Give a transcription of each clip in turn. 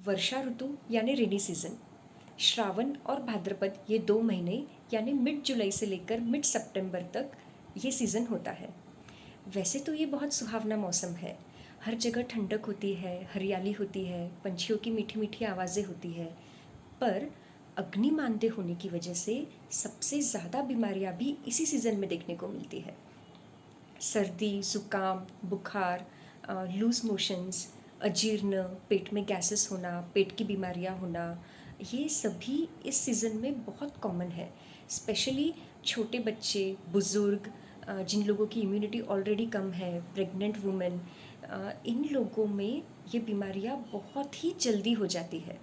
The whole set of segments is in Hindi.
वर्षा ऋतु यानी रेनी सीज़न, श्रावण और भाद्रपद ये 2 महीने यानी मिड जुलाई से लेकर मिड सितंबर तक ये सीज़न होता है। वैसे तो ये बहुत सुहावना मौसम है। हर जगह ठंडक होती है, हरियाली होती है, पंछियों की मीठी-मीठी आवाज़ें होती है। पर अग्निमांद्य होने की वजह से सबसे ज़्यादा बीमारियाँ भी इसी सीज़न में देखने को मिलती है। सर्दी, ज़ुकाम, बुखार, लूज़ मोशंस, अजीर्ण, पेट में गैसेस होना, पेट की बीमारियाँ होना, ये सभी इस सीज़न में बहुत कॉमन है। स्पेशली छोटे बच्चे, बुज़ुर्ग, जिन लोगों की इम्यूनिटी ऑलरेडी कम है, प्रेग्नेंट वुमेन, इन लोगों में ये बीमारियाँ बहुत ही जल्दी हो जाती है।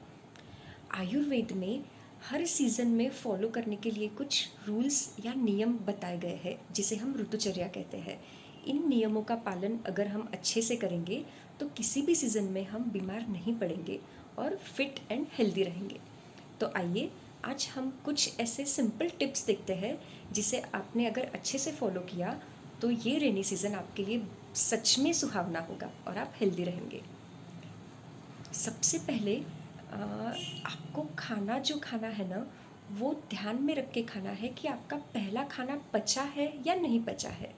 आयुर्वेद में हर सीज़न में फॉलो करने के लिए कुछ रूल्स या नियम बताए गए हैं जिसे हम ऋतुचर्या कहते हैं। इन नियमों का पालन अगर हम अच्छे से करेंगे तो किसी भी सीज़न में हम बीमार नहीं पड़ेंगे और फिट एंड हेल्दी रहेंगे। तो आइए आज हम कुछ ऐसे सिंपल टिप्स देखते हैं जिसे आपने अगर अच्छे से फॉलो किया तो ये रेनी सीज़न आपके लिए सच में सुहावना होगा और आप हेल्दी रहेंगे। सबसे पहले आपको खाना जो खाना है ना, वो ध्यान में रख के खाना है कि आपका पहला खाना पचा है या नहीं पचा है।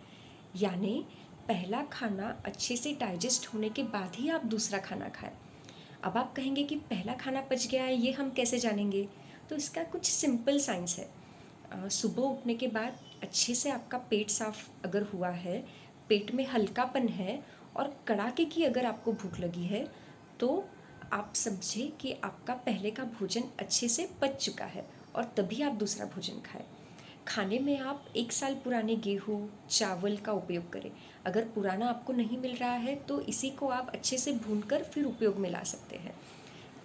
यानी पहला खाना अच्छे से डाइजेस्ट होने के बाद ही आप दूसरा खाना खाएं। अब आप कहेंगे कि पहला खाना पच गया है, ये हम कैसे जानेंगे? तो इसका कुछ सिंपल साइंस है। सुबह उठने के बाद अच्छे से आपका पेट साफ अगर हुआ है, पेट में हल्कापन है और कड़ाके की अगर आपको भूख लगी है, तो आप समझे कि आपका पहले का भोजन अच्छे से पच चुका है और तभी आप दूसरा भोजन खाएं। खाने में आप 1 साल पुराने गेहूँ, चावल का उपयोग करें। अगर पुराना आपको नहीं मिल रहा है तो इसी को आप अच्छे से भूनकर फिर उपयोग में ला सकते हैं।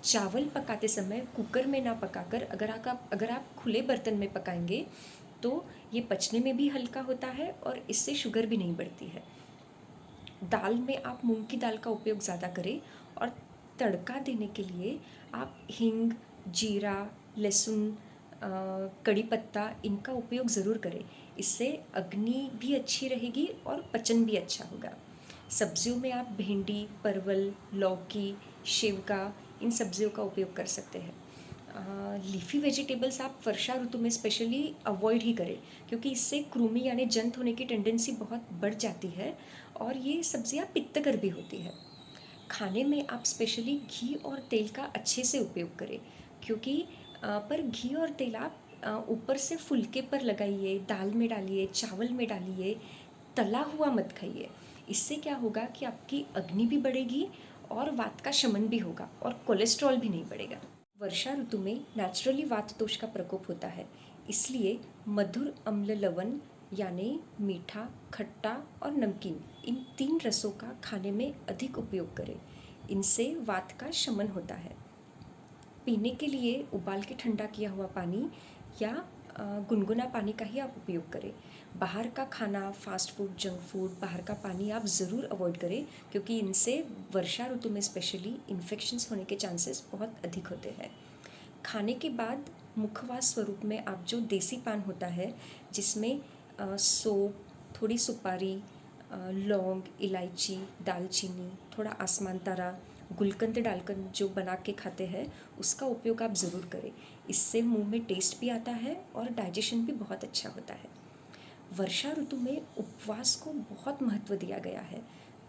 चावल पकाते समय कुकर में ना पकाकर अगर आप खुले बर्तन में पकाएंगे तो ये पचने में भी हल्का होता है और इससे शुगर भी नहीं बढ़ती है। दाल में आप मूंग की दाल का उपयोग ज़्यादा करें और तड़का देने के लिए आप हींग, जीरा, लहसुन, कड़ी पत्ता इनका उपयोग ज़रूर करें। इससे अग्नि भी अच्छी रहेगी और पचन भी अच्छा होगा। सब्जियों में आप भिंडी, परवल, लौकी, शिवका इन सब्जियों का उपयोग कर सकते हैं। लीफी वेजिटेबल्स आप वर्षा ऋतु में स्पेशली अवॉइड ही करें क्योंकि इससे कृमि यानी जंत होने की टेंडेंसी बहुत बढ़ जाती है और ये सब्जियां पित्तकर भी होती है। खाने में आप स्पेशली घी और तेल का अच्छे से उपयोग करें क्योंकि पर घी और तेल आप ऊपर से फुलके पर लगाइए, दाल में डालिए, चावल में डालिए, तला हुआ मत खाइए। इससे क्या होगा कि आपकी अग्नि भी बढ़ेगी और वात का शमन भी होगा और कोलेस्ट्रॉल भी नहीं बढ़ेगा। वर्षा ऋतु में नेचुरली वात दोष का प्रकोप होता है, इसलिए मधुर अम्ल लवण यानी मीठा, खट्टा और नमकीन इन 3 रसों का खाने में अधिक उपयोग करें। इनसे वात का शमन होता है। पीने के लिए उबाल के ठंडा किया हुआ पानी या गुनगुना पानी का ही आप उपयोग करें। बाहर का खाना, फास्ट फूड, जंक फूड, बाहर का पानी आप ज़रूर अवॉइड करें क्योंकि इनसे वर्षा ऋतु में स्पेशली इन्फेक्शंस होने के चांसेस बहुत अधिक होते हैं। खाने के बाद मुखवास स्वरूप में आप जो देसी पान होता है जिसमें सौंफ, थोड़ी सुपारी, लौंग, इलायची, दालचीनी, थोड़ा आसमान तारा, गुलकंद डालकर जो बना के खाते हैं उसका उपयोग आप ज़रूर करें। इससे मुंह में टेस्ट भी आता है और डाइजेशन भी बहुत अच्छा होता है। वर्षा ऋतु में उपवास को बहुत महत्व दिया गया है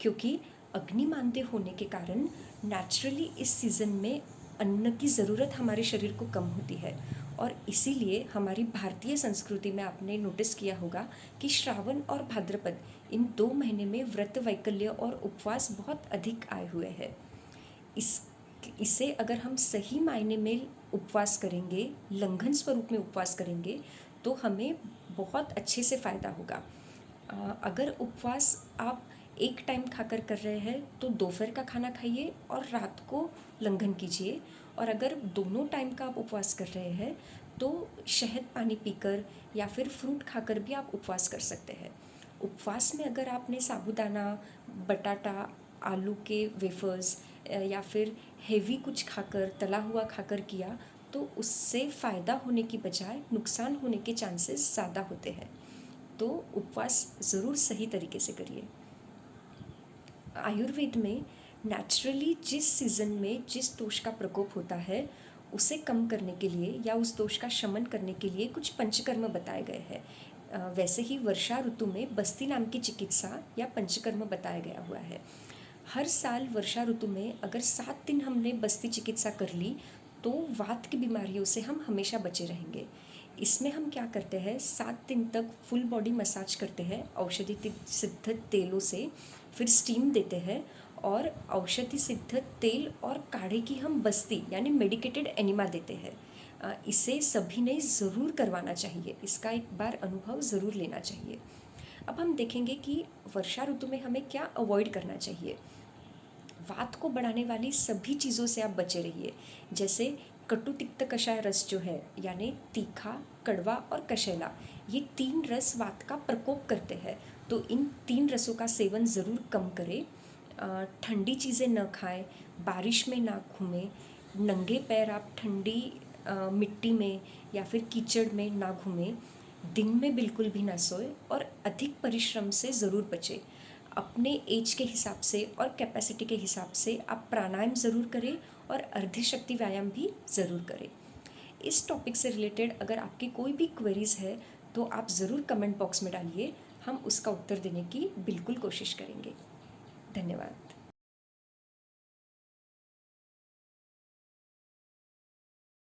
क्योंकि अग्निमांद्य होने के कारण नेचुरली इस सीज़न में अन्न की ज़रूरत हमारे शरीर को कम होती है और इसीलिए हमारी भारतीय संस्कृति में आपने नोटिस किया होगा कि श्रावण और भाद्रपद इन 2 महीने में व्रत वैकल्य और उपवास बहुत अधिक आए हुए हैं। इस इसे अगर हम सही मायने में उपवास करेंगे, लंघन स्वरूप में उपवास करेंगे तो हमें बहुत अच्छे से फ़ायदा होगा। अगर उपवास आप एक टाइम खाकर कर रहे हैं तो दोपहर का खाना खाइए और रात को लंघन कीजिए, और अगर दोनों टाइम का आप उपवास कर रहे हैं तो शहद पानी पीकर या फिर फ्रूट खाकर भी आप उपवास कर सकते हैं। उपवास में अगर आपने साबूदाना, बटाटा, आलू के वेफर्स या फिर हेवी कुछ खाकर, तला हुआ खाकर किया तो उससे फ़ायदा होने की बजाय नुकसान होने के चांसेस ज़्यादा होते हैं। तो उपवास ज़रूर सही तरीके से करिए। आयुर्वेद में नेचुरली जिस सीज़न में जिस दोष का प्रकोप होता है उसे कम करने के लिए या उस दोष का शमन करने के लिए कुछ पंचकर्म बताए गए हैं। वैसे ही वर्षा ऋतु में बस्ती नाम की चिकित्सा या पंचकर्म बताया गया हुआ है। हर साल वर्षा ऋतु में अगर 7 दिन हमने बस्ती चिकित्सा कर ली तो वात की बीमारियों से हम हमेशा बचे रहेंगे। इसमें हम क्या करते हैं, 7 दिन तक फुल बॉडी मसाज करते हैं औषधि सिद्ध तेलों से, फिर स्टीम देते हैं और औषधि सिद्ध तेल और काढ़े की हम बस्ती यानी मेडिकेटेड एनिमा देते हैं। इसे सभी ने ज़रूर करवाना चाहिए, इसका एक बार अनुभव ज़रूर लेना चाहिए। अब हम देखेंगे कि वर्षा ऋतु में हमें क्या अवॉइड करना चाहिए। वात को बढ़ाने वाली सभी चीज़ों से आप बचे रहिए, जैसे कटु तिक्त कषाय रस जो है यानी तीखा, कड़वा और कशैला, ये 3 रस वात का प्रकोप करते हैं, तो इन 3 रसों का सेवन ज़रूर कम करें। ठंडी चीज़ें न खाएं, बारिश में ना घूमें, नंगे पैर आप ठंडी मिट्टी में या फिर कीचड़ में ना घूमें, दिन में बिल्कुल भी ना सोए और अधिक परिश्रम से ज़रूर बचें। अपने एज के हिसाब से और कैपेसिटी के हिसाब से आप प्राणायाम ज़रूर करें और अर्धशक्ति व्यायाम भी ज़रूर करें। इस टॉपिक से रिलेटेड अगर आपकी कोई भी क्वेरीज़ है तो आप ज़रूर कमेंट बॉक्स में डालिए, हम उसका उत्तर देने की बिल्कुल कोशिश करेंगे। धन्यवाद।